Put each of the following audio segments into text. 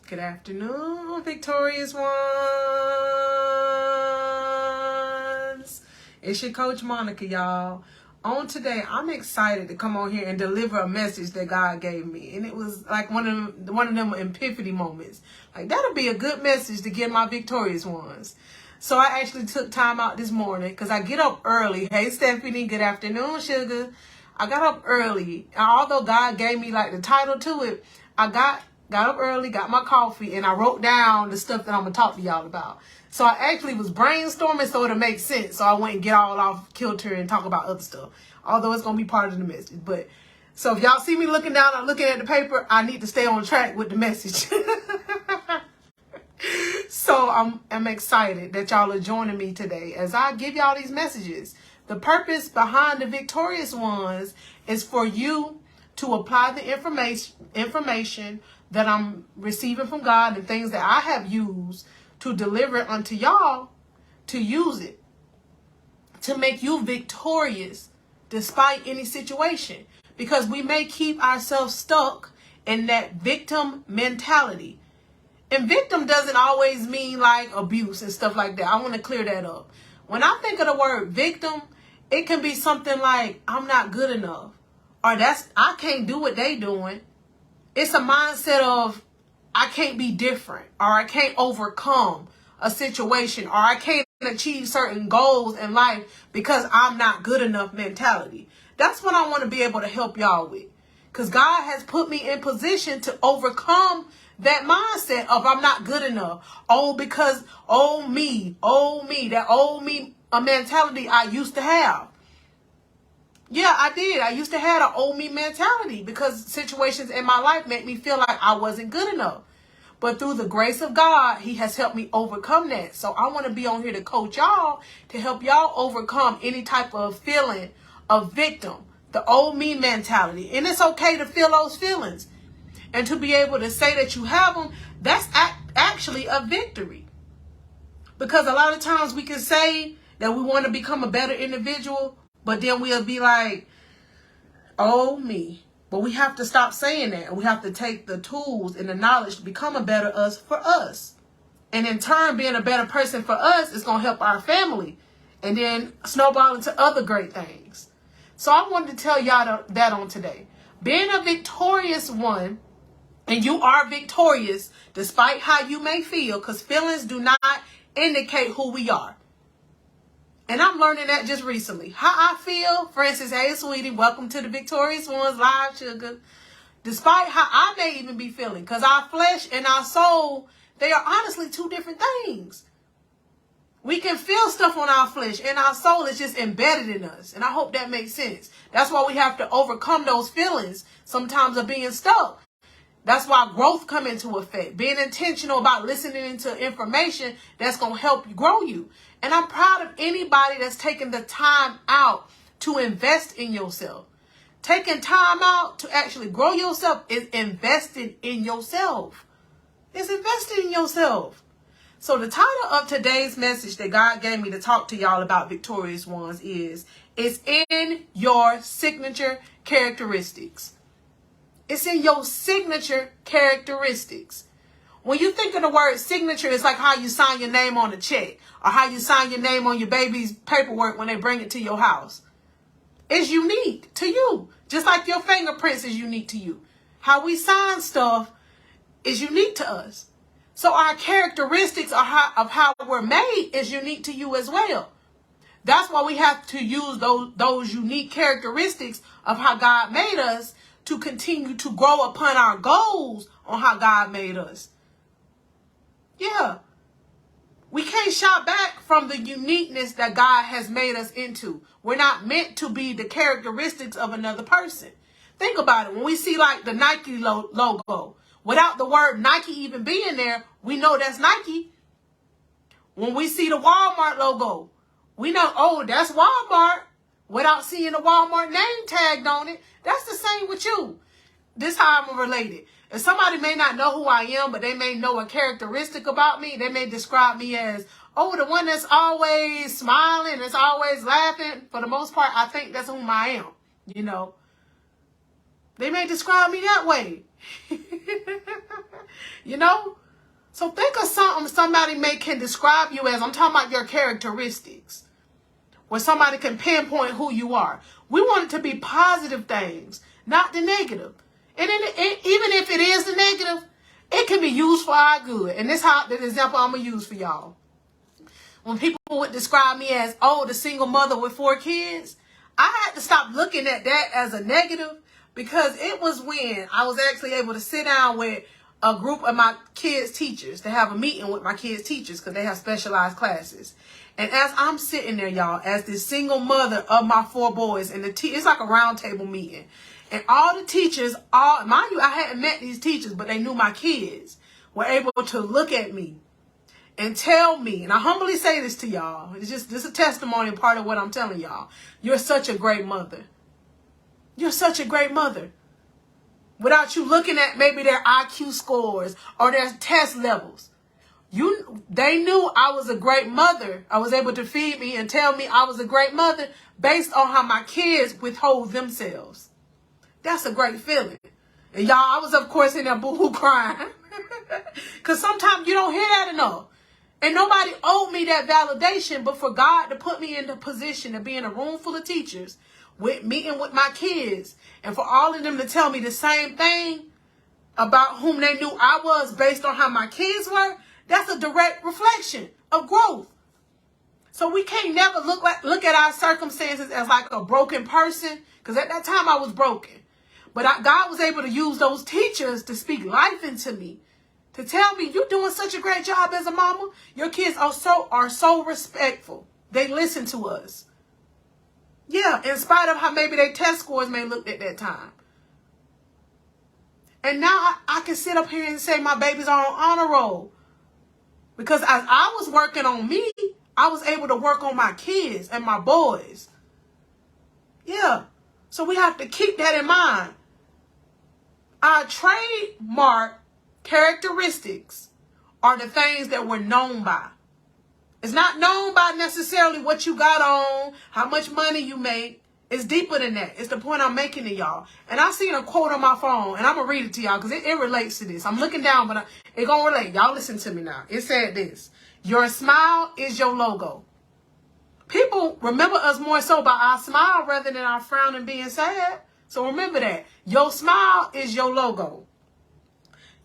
Good afternoon, victorious ones. It's your coach Monica, y'all. On today, I'm excited to come on here and deliver a message that God gave me. And it was like one of them epiphany moments. Like, that'll be a good message to give my victorious ones. So I actually took time out this morning because I get up early. Hey, Stephanie, good afternoon, sugar. I got up early. And although God gave me like the title to it, I got up early, got my coffee, and I wrote down the stuff that I'm going to talk to y'all about. So I actually was brainstorming so it'll make sense. So I wouldn't get all off kilter and talk about other stuff. Although it's going to be part of the message. But so if y'all see me looking down or looking at the paper, I need to stay on track with the message. So I'm excited that y'all are joining me today as I give y'all these messages. The purpose behind the victorious ones is for you to apply the information that I'm receiving from God and things that I have used to deliver unto y'all, to use it to make you victorious despite any situation. Because we may keep ourselves stuck in that victim mentality. And victim doesn't always mean like abuse and stuff like that. I want to clear that up. When I think of the word victim, it can be something like, I'm not good enough. Or I can't do what they doing. It's a mindset of, I can't be different. Or I can't overcome a situation. Or I can't achieve certain goals in life because I'm not good enough mentality. That's what I want to be able to help y'all with. Because God has put me in position to overcome that mindset of I'm not good enough. Because, me, that old me, a mentality I used to have. Yeah, I did. I used to have an old me mentality because situations in my life made me feel like I wasn't good enough. But through the grace of God, he has helped me overcome that. So I want to be on here to coach y'all to help y'all overcome any type of feeling of victim, the old me mentality. And it's okay to feel those feelings. And to be able to say that you have them, that's actually a victory. Because a lot of times we can say that we want to become a better individual, but then we'll be like, oh, me. But we have to stop saying that. And we have to take the tools and the knowledge to become a better us for us. And in turn, being a better person for us is going to help our family. And then snowball into other great things. So I wanted to tell y'all that on today. Being a victorious one, and you are victorious despite how you may feel, because feelings do not indicate who we are. And I'm learning that just recently. How I feel, for instance, hey, sweetie, welcome to the Victorious Ones Live, sugar. Despite how I may even be feeling, because our flesh and our soul, they are honestly two different things. We can feel stuff on our flesh, and our soul is just embedded in us. And I hope that makes sense. That's why we have to overcome those feelings sometimes of being stuck. That's why growth come into effect. Being intentional about listening to information that's going to help you grow you. And I'm proud of anybody that's taking the time out to invest in yourself. Taking time out to actually grow yourself is invested in yourself. It's invested in yourself. So the title of today's message that God gave me to talk to y'all about victorious ones is, it's in your signature characteristics. It's in your signature characteristics. When you think of the word signature, it's like how you sign your name on a check or how you sign your name on your baby's paperwork when they bring it to your house. It's unique to you, just like your fingerprints is unique to you. How we sign stuff is unique to us. So our characteristics of how we're made is unique to you as well. That's why we have to use those unique characteristics of how God made us to continue to grow upon our goals on how God made us. Yeah. We can't shout back from the uniqueness that God has made us into. We're not meant to be the characteristics of another person. Think about it. When we see like the Nike logo, without the word Nike even being there, we know that's Nike. When we see the Walmart logo, we know, oh, that's Walmart. Without seeing the Walmart name tagged on it. That's the same with you. This is how I'm related. And somebody may not know who I am, but they may know a characteristic about me. They may describe me as, oh, the one that's always smiling, that's always laughing. For the most part, I think that's whom I am. You know, they may describe me that way. You know, So think of something somebody can describe you as. I'm talking about your characteristics, where somebody can pinpoint who you are. We want it to be positive things, not the negative. And even if it is the negative, it can be used for our good. And this is the example I'm going to use for y'all. When people would describe me as, oh, the single mother with 4 kids, I had to stop looking at that as a negative, because it was when I was actually able to sit down with a group of my kids' teachers to have a meeting with my kids' teachers, because they have specialized classes. And as I'm sitting there, y'all, as the single mother of my 4 boys, and it's like a round table meeting. And all the teachers, mind you, I hadn't met these teachers, but they knew my kids, were able to look at me and tell me, and I humbly say this to y'all, it's just this is a testimony and part of what I'm telling y'all. You're such a great mother. You're such a great mother. Without you looking at maybe their IQ scores or their test levels. They knew I was a great mother. I was able to feed me and tell me I was a great mother based on how my kids withhold themselves. That's a great feeling. And y'all, I was, of course, in there boo-hoo crying. Because sometimes you don't hear that enough. And nobody owed me that validation, but for God to put me in the position to be in a room full of teachers, meeting with my kids, and for all of them to tell me the same thing about whom they knew I was based on how my kids were, that's a direct reflection of growth. So we can't never look at our circumstances as like a broken person, because at that time I was broken. But God was able to use those teachers to speak life into me, to tell me, you're doing such a great job as a mama. Your kids are so respectful. They listen to us. Yeah, in spite of how maybe their test scores may look at that time. And now I can sit up here and say my babies are on honor roll. Because as I was working on me, I was able to work on my kids and my boys. Yeah. So we have to keep that in mind. Our trademark characteristics are the things that we're known by. It's not known by necessarily what you got on, how much money you make. It's deeper than that. It's the point I'm making to y'all. And I seen a quote on my phone, and I'm going to read it to y'all because it relates to this. I'm looking down, but it going to relate. Y'all listen to me now. It said this: your smile is your logo. People remember us more so by our smile rather than our frown and being sad. So remember that. Your smile is your logo.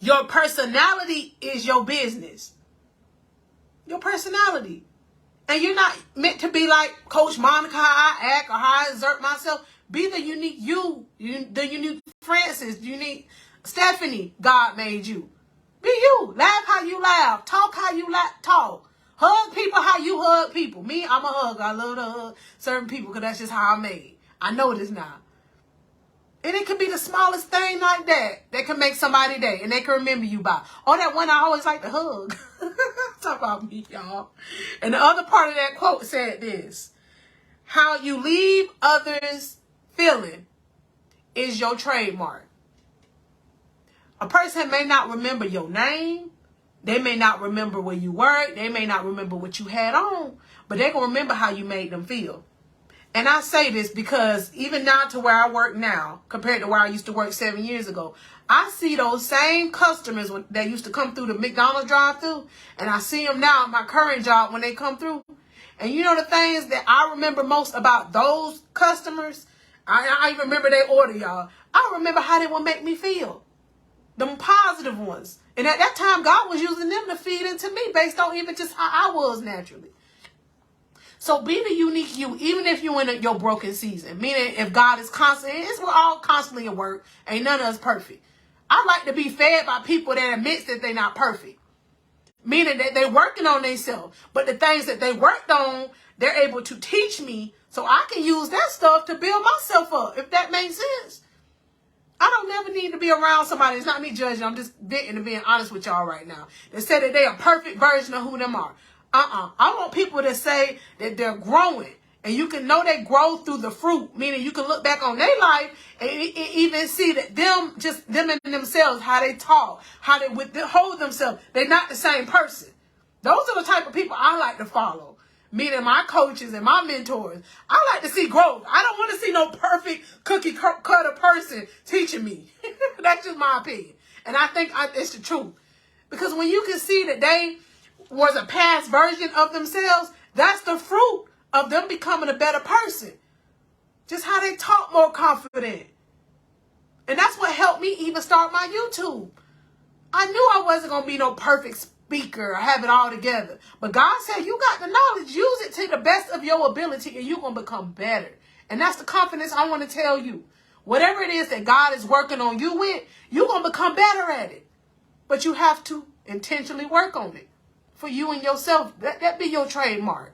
Your personality is your business. Your personality. And you're not meant to be like Coach Monica, how I act or how I exert myself. Be the unique you, the unique Francis, unique Stephanie God made you. Be you. Laugh how you laugh. Talk how you talk. Hug people how you hug people. Me, I'm a hugger. I love to hug certain people because that's just how I'm made. I know this now. And it could be the smallest thing like that can make somebody day and they can remember you by. Oh, that one I always like to hug. Talk about me, y'all. And the other part of that quote said this: how you leave others feeling is your trademark. A person may not remember your name. They may not remember where you worked. They may not remember what you had on, but they're going to remember how you made them feel. And I say this because even now to where I work now, compared to where I used to work 7 years ago, I see those same customers that used to come through the McDonald's drive-thru, and I see them now at my current job when they come through. And you know the things that I remember most about those customers? I even remember their order, y'all. I remember how they would make me feel. Them positive ones. And at that time, God was using them to feed into me based on even just how I was naturally. So be the unique you, even if you're in your broken season. Meaning if God is constantly, we're all constantly at work. Ain't none of us perfect. I like to be fed by people that admits that they're not perfect. Meaning that they're working on themselves. But the things that they worked on, they're able to teach me so I can use that stuff to build myself up, if that makes sense. I don't never need to be around somebody. It's not me judging. I'm just venting and being honest with y'all right now. They say that they're a perfect version of who them are. I want people to say that they're growing. And you can know they grow through the fruit. Meaning you can look back on their life and even see that them and themselves, how they talk, how they hold themselves. They're not the same person. Those are the type of people I like to follow. Meaning my coaches and my mentors. I like to see growth. I don't want to see no perfect cookie cutter person teaching me. That's just my opinion. And I think it's the truth. Because when you can see that they was a past version of themselves, that's the fruit of them becoming a better person. Just how they talk more confident. And that's what helped me even start my YouTube. I knew I wasn't going to be no perfect speaker or have it all together. But God said, you got the knowledge. Use it to the best of your ability and you're going to become better. And that's the confidence I want to tell you. Whatever it is that God is working on you with, you're going to become better at it. But you have to intentionally work on it for you and yourself. That be your trademark.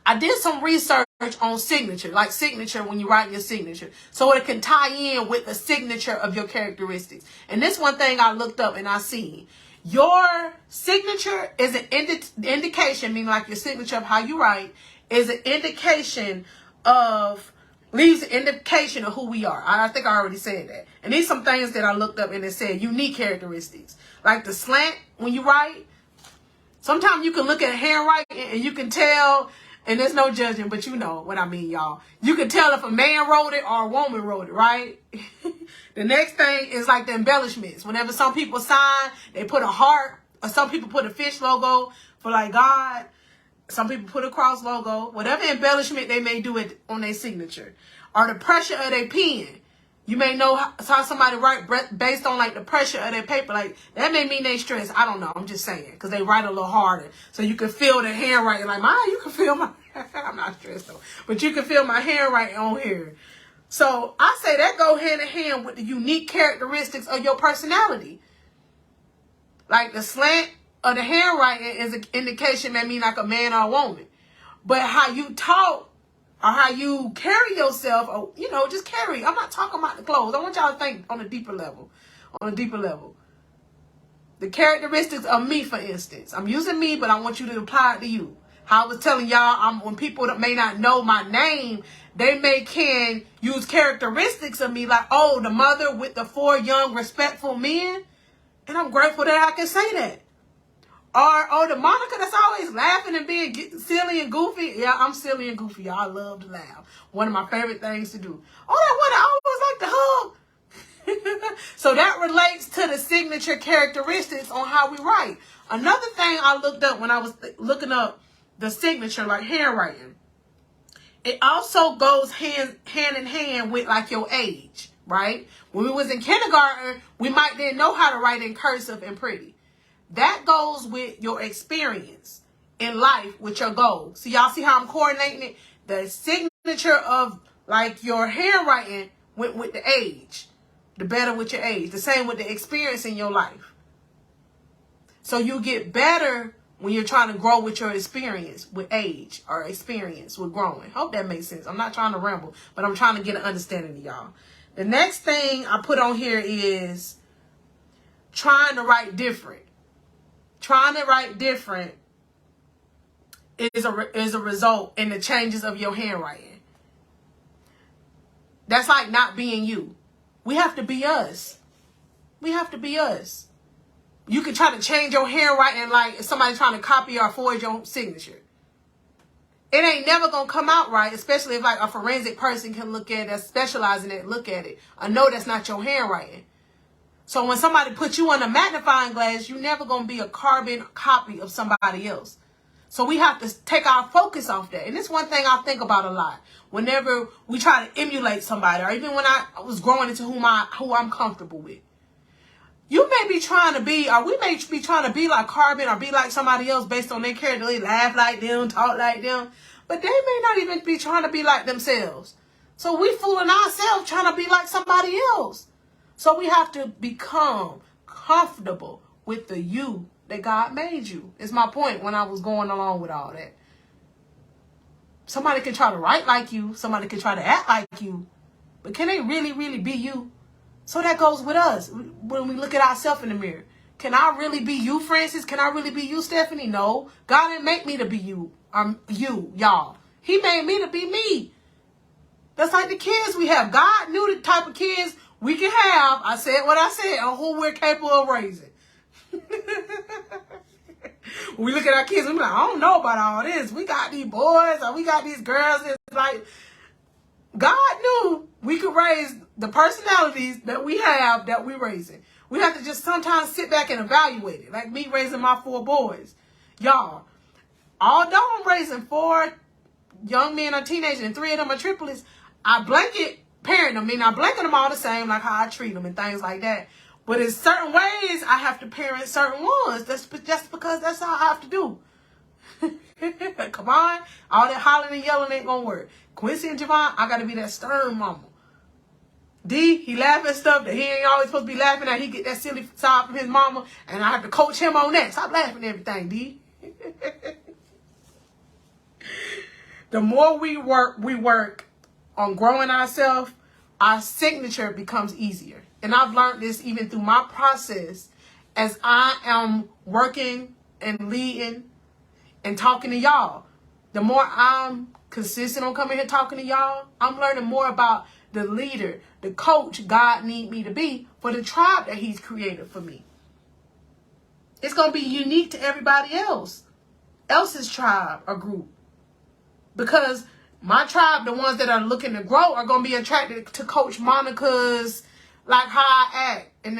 I did some research on signature, like signature when you write your signature, so it can tie in with the signature of your characteristics. And this one thing I looked up and I seen. Your signature is an indication, meaning like your signature of how you write, is an indication of, leaves an indication of who we are. I think I already said that. And these some things that I looked up and it said unique characteristics. Like the slant when you write. Sometimes you can look at handwriting and you can tell, and there's no judging, but you know what I mean, y'all. You can tell if a man wrote it or a woman wrote it, right? The next thing is like the embellishments. Whenever some people sign, they put a heart, or some people put a fish logo for like God. Some people put a cross logo. Whatever embellishment they may do it on their signature. Or the pressure of their pen. You may know how somebody write based on like the pressure of their paper. Like that may mean they stress. I don't know. I'm just saying. Because they write a little harder. So you can feel their handwriting. Like mine, you can feel my... I'm not stressed though. But you can feel my handwriting on here. So I say that go hand in hand with the unique characteristics of your personality. Like the slant of the handwriting is an indication that mean like a man or a woman. But how you talk or how you carry yourself, or, you know, just carry. I'm not talking about the clothes. I want y'all to think on a deeper level. On a deeper level. The characteristics of me, for instance. I'm using me, but I want you to apply it to you. How I was telling y'all, when people that may not know my name, they can use characteristics of me like, oh, the mother with the 4 young, respectful men. And I'm grateful that I can say that. Or, oh, the Monica that's always laughing and being silly and goofy. Yeah, I'm silly and goofy, y'all. I love to laugh. One of my favorite things to do. Oh, that one I always like to hug. So that relates to the signature characteristics on how we write. Another thing I looked up when I was looking up the signature, like handwriting. It also goes hand in hand with like your age, right? When we was in kindergarten, we might didn't know how to write in cursive and pretty. That goes with your experience in life with your goals. So y'all see how I'm coordinating it? The signature of like your handwriting went with the age. The better with your age. The same with the experience in your life. So you get better when you're trying to grow with your experience with age or experience with growing. Hope that makes sense. I'm not trying to ramble, but I'm trying to get an understanding of y'all. The next thing I put on here is trying to write different. Trying to write different is a result in the changes of your handwriting. That's like not being you. We have to be us. We have to be us. You can try to change your handwriting like if somebody's trying to copy or forge your signature. It ain't never going to come out right, especially if like a forensic person can look at it, that specialize in it, look at it. I know that's not your handwriting. So when somebody puts you on a magnifying glass, you're never going to be a carbon copy of somebody else. So we have to take our focus off that. And it's one thing I think about a lot. Whenever we try to emulate somebody, or even when I was growing into who I'm comfortable with. You may be trying to be, or we may be trying to be like Carbon or be like somebody else based on their character. They laugh like them, talk like them. But they may not even be trying to be like themselves. So we fooling ourselves trying to be like somebody else. So we have to become comfortable with the you that God made you. Is my point when I was going along with all that. Somebody can try to write like you. Somebody can try to act like you. But can they really, really be you? So that goes with us when we look at ourselves in the mirror. Can I really be you, Francis? Can I really be you, Stephanie? No. God didn't make me to be you. Y'all. He made me to be me. That's like the kids we have. God knew the type of kids we can have. I said what I said on who we're capable of raising. When we look at our kids, we're like, I don't know about all this. We got these boys or we got these girls. It's like, God knew we could raise the personalities that we have that we're raising. We have to just sometimes sit back and evaluate it. Like me raising my 4 boys. Y'all, although I'm raising 4 young men or teenagers and 3 of them are triplets, I blanket parent them. I mean, I blanket them all the same, like how I treat them and things like that. But in certain ways, I have to parent certain ones. That's just because that's how I have to do. Come on. All that hollering and yelling ain't gonna work. Quincy and Javon, I gotta be that stern mama. D, he laughing at stuff that he ain't always supposed to be laughing at. He get that silly side from his mama, and I have to coach him on that. Stop laughing at everything, D. The more we work on growing ourselves, our signature becomes easier. And I've learned this even through my process as I am working and leading and talking to y'all. The more I'm consistent on coming here talking to y'all, I'm learning more about the leader, the coach God need me to be for the tribe that he's created for me. It's going to be unique to everybody else's tribe or group. Because my tribe, the ones that are looking to grow, are going to be attracted to Coach Monica's, like how I act. And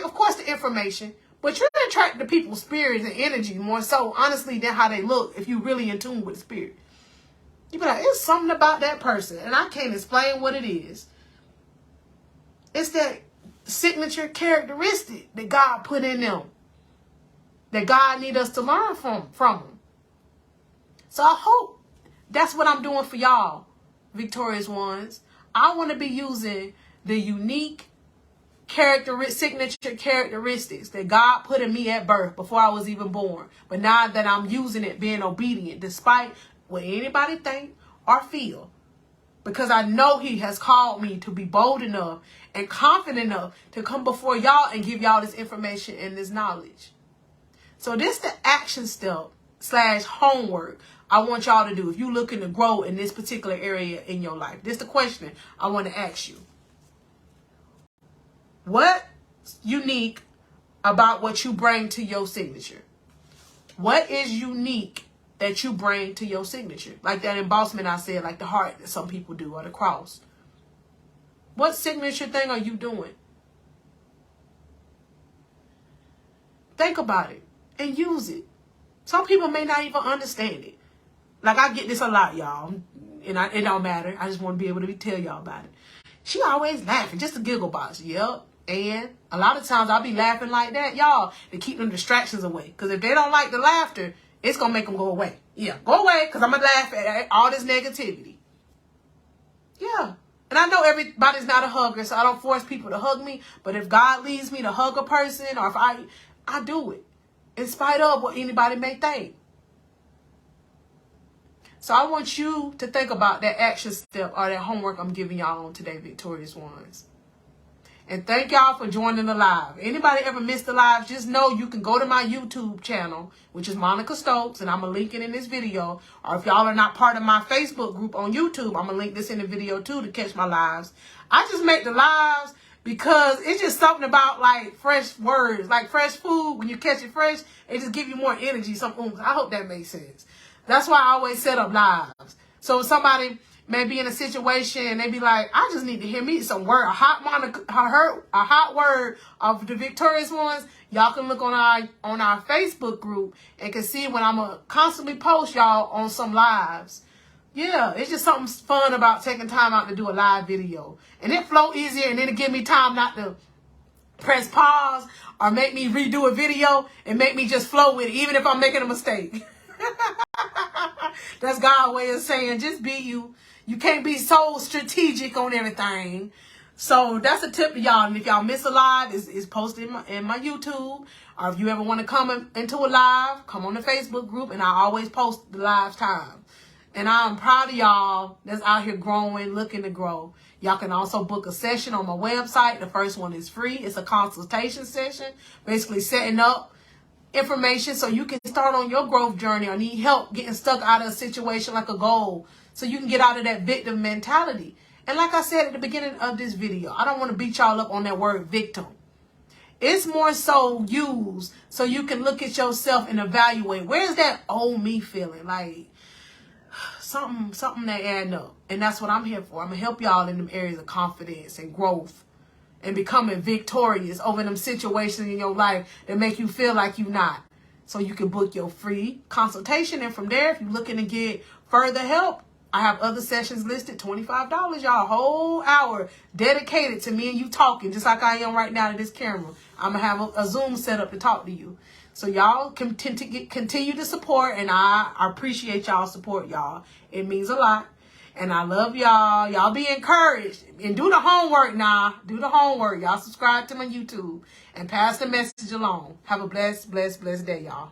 of course the information. But you're attracted to people's spirits and energy more so, honestly, than how they look if you're really in tune with the spirit. You be like, it's something about that person. And I can't explain what it is. It's that signature characteristic that God put in them. That God need us to learn from them. So I hope that's what I'm doing for y'all, victorious ones. I want to be using the unique signature characteristics that God put in me at birth before I was even born. But now that I'm using it, being obedient, despite what anybody think or feel. Because I know he has called me to be bold enough and confident enough to come before y'all and give y'all this information and this knowledge. So this is the action step / homework I want y'all to do if you're looking to grow in this particular area in your life. This is the question I want to ask you. What's unique about what you bring to your signature? What is unique that you bring to your signature? Like that embossment I said, like the heart that some people do, or the cross. What signature thing are you doing? Think about it and use it. Some people may not even understand it. Like I get this a lot, y'all. And it don't matter. I just want to be able to tell y'all about it. She always laughing, just a giggle box. Yep. And a lot of times I'll be laughing like that, y'all, to keep them distractions away. Because if they don't like the laughter, it's going to make them go away. Yeah, go away because I'm going to laugh at all this negativity. Yeah. And I know everybody's not a hugger, so I don't force people to hug me. But if God leads me to hug a person, or if I do it, in spite of what anybody may think. So I want you to think about that action step or that homework I'm giving y'all on today, victorious ones. And thank y'all for joining the live. Anybody ever missed the live, just know you can go to my YouTube channel, which is Monica Stokes, and I'm going to link it in this video. Or if y'all are not part of my Facebook group on YouTube, I'm going to link this in the video too to catch my lives. I just make the lives because it's just something about like fresh words, like fresh food. When you catch it fresh, it just gives you more energy. I hope that makes sense. That's why I always set up lives. So if somebody may be in a situation and they be like, I just need to hear me some word, a hot word of the victorious ones. Y'all can look on our Facebook group and can see when I'm gonna constantly post y'all on some lives. Yeah, it's just something fun about taking time out to do a live video. And it flow easier, and then it give me time not to press pause or make me redo a video and make me just flow with it, even if I'm making a mistake. That's God's way of saying, just be you. You can't be so strategic on everything. So that's a tip to y'all. And if y'all miss a live, it's posted in my YouTube. Or if you ever want to come into a live, come on the Facebook group. And I always post the live time. And I'm proud of y'all that's out here growing, looking to grow. Y'all can also book a session on my website. The first one is free. It's a consultation session. Basically setting up information so you can start on your growth journey or need help getting stuck out of a situation like a goal. So you can get out of that victim mentality. And like I said at the beginning of this video, I don't want to beat y'all up on that word victim. It's more so used so you can look at yourself and evaluate. Where's that old me feeling? Like something that adding up. And that's what I'm here for. I'm going to help y'all in them areas of confidence and growth and becoming victorious over them situations in your life that make you feel like you're not. So you can book your free consultation. And from there, if you're looking to get further help, I have other sessions listed, $25, y'all. A whole hour dedicated to me and you talking, just like I am right now to this camera. I'm going to have a Zoom set up to talk to you. So y'all continue to support, and I appreciate y'all's support, y'all. It means a lot. And I love y'all. Y'all be encouraged. And do the homework now. Do the homework. Y'all subscribe to my YouTube and pass the message along. Have a blessed, blessed, blessed day, y'all.